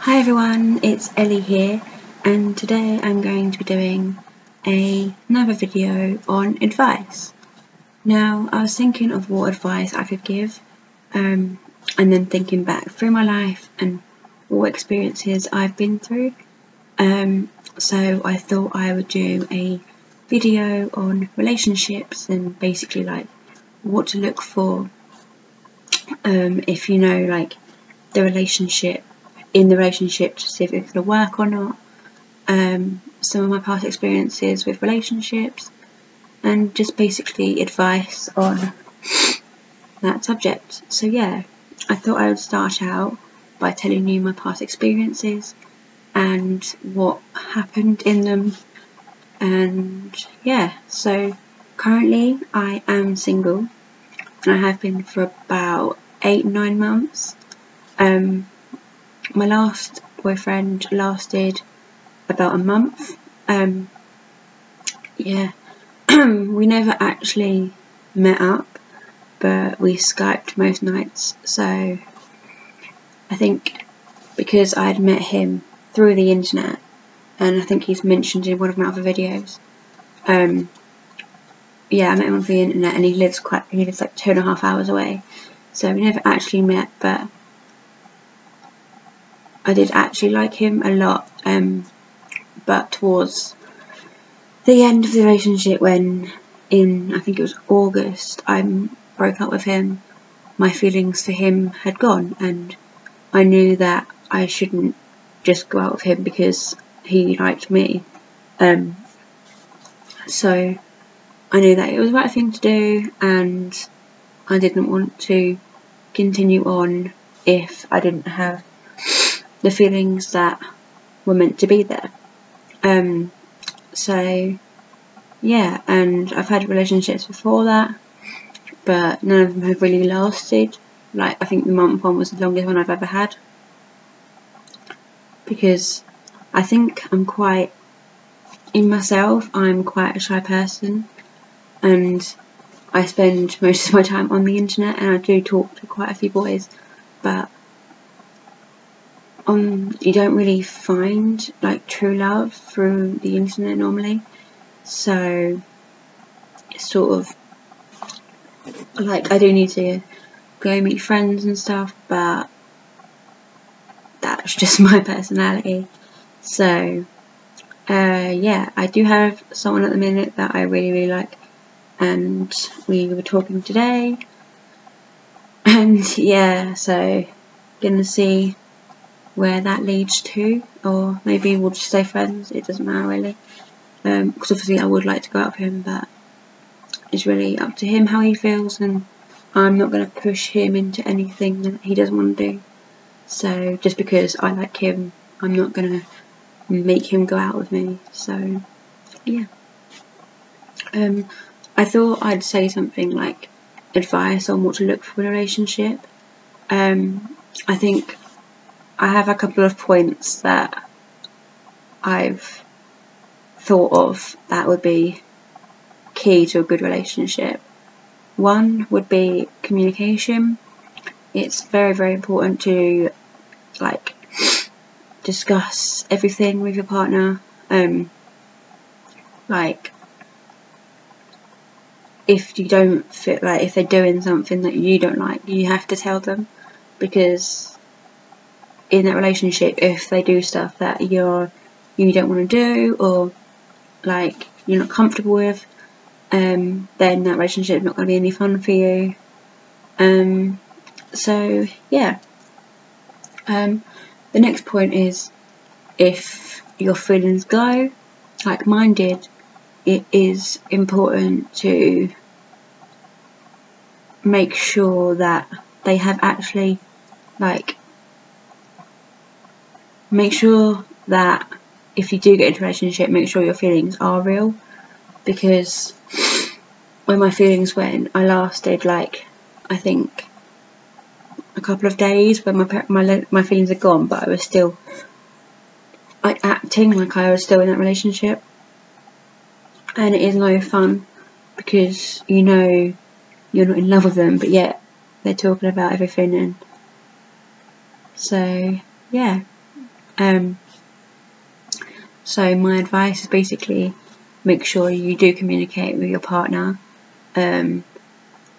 Hi everyone, it's Ellie here, and today I'm going to be doing another video on advice. Now, I was thinking of what advice I could give, and then thinking back through my life and what experiences I've been through. So I thought I would do a video on relationships and basically like what to look for if you know like the relationship to see if it's going to work or not, some of my past experiences with relationships, and just basically advice on that subject. So yeah, I thought I would start out by telling you my past experiences and what happened in them, and yeah, so currently I am single and I have been for about 8-9 months. My last boyfriend lasted about a month. Yeah, we never actually met up, but we Skyped most nights. So I think because I had met him through the internet, and I think he's mentioned in one of my other videos, yeah, I met him on the internet, and he lives like 2.5 hours away. So we never actually met, but I did actually like him a lot. But towards the end of the relationship, when I think it was August, I broke up with him, my feelings for him had gone, and I knew that I shouldn't just go out with him because he liked me. So I knew that it was the right thing to do, and I didn't want to continue on if I didn't have the feelings that were meant to be there. So yeah, and I've had relationships before that, but none of them have really lasted. Like, I think the month one was the longest one I've ever had, because I think I'm quite a shy person, and I spend most of my time on the internet, and I do talk to quite a few boys, but you don't really find like true love through the internet normally. So it's sort of like I do need to go meet friends and stuff, but that's just my personality. So yeah, I do have someone at the minute that I really like, and we were talking today, and yeah, so gonna see where that leads to, or maybe we'll just stay friends, it doesn't matter really, because obviously I would like to go out with him, but it's really up to him how he feels, and I'm not going to push him into anything that he doesn't want to do. So just because I like him, I'm not going to make him go out with me. So yeah, I thought I'd say something like advice on what to look for in a relationship. I think I have a couple of points that I've thought of that would be key to a good relationship. One would be communication. It's very, very important to like discuss everything with your partner. Like, if you don't feel like, if they're doing something that you don't like, you have to tell them, because in that relationship, if they do stuff that you don't want to do, or like you're not comfortable with, then that relationship is not going to be any fun for you. So yeah. The next point is, if your feelings go, like mine did, it is important to make sure that they have actually, like, make sure that if you do get into a relationship, make sure your feelings are real, because when my feelings went, I lasted like, I think, a couple of days when my feelings are gone, but I was still like acting like I was still in that relationship, and it is no fun, because you know you're not in love with them, but yet they're talking about everything. And so yeah, So my advice is basically make sure you do communicate with your partner,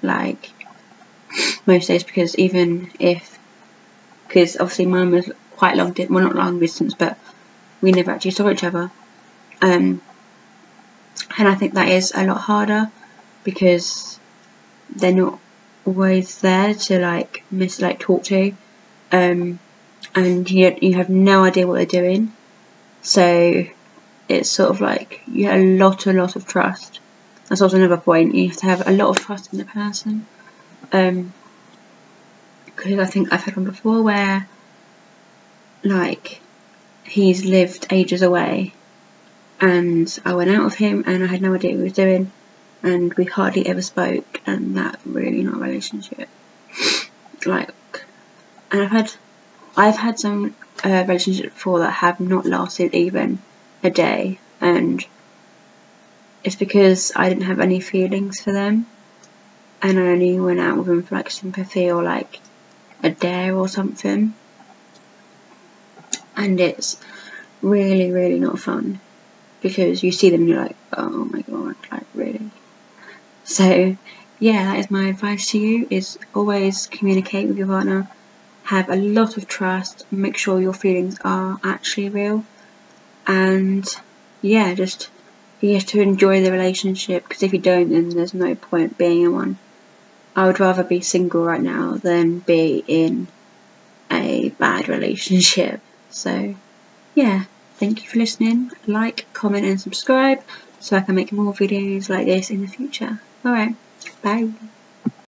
like most days, because because obviously mine was quite long distance, well not long distance, but we never actually saw each other, and I think that is a lot harder because they're not always there to like talk to, and you have no idea what they're doing, so it's sort of like you have a lot of trust. That's also another point, you have to have a lot of trust in the person, because I think I've had one before where like he's lived ages away and I went out with him and I had no idea what he was doing and we hardly ever spoke, and that's really not a relationship. Like, and I've had some relationships before that have not lasted even a day, and it's because I didn't have any feelings for them and I only went out with them for like sympathy or like a dare or something, and it's really not fun because you see them and you're like, oh my god, like really. So yeah, that is my advice to you, is always communicate with your partner, have a lot of trust, make sure your feelings are actually real, and yeah, just you have to enjoy the relationship, because if you don't then there's no point being in one. I would rather be single right now than be in a bad relationship. So yeah, thank you for listening. Like, comment and subscribe so I can make more videos like this in the future. Alright, bye.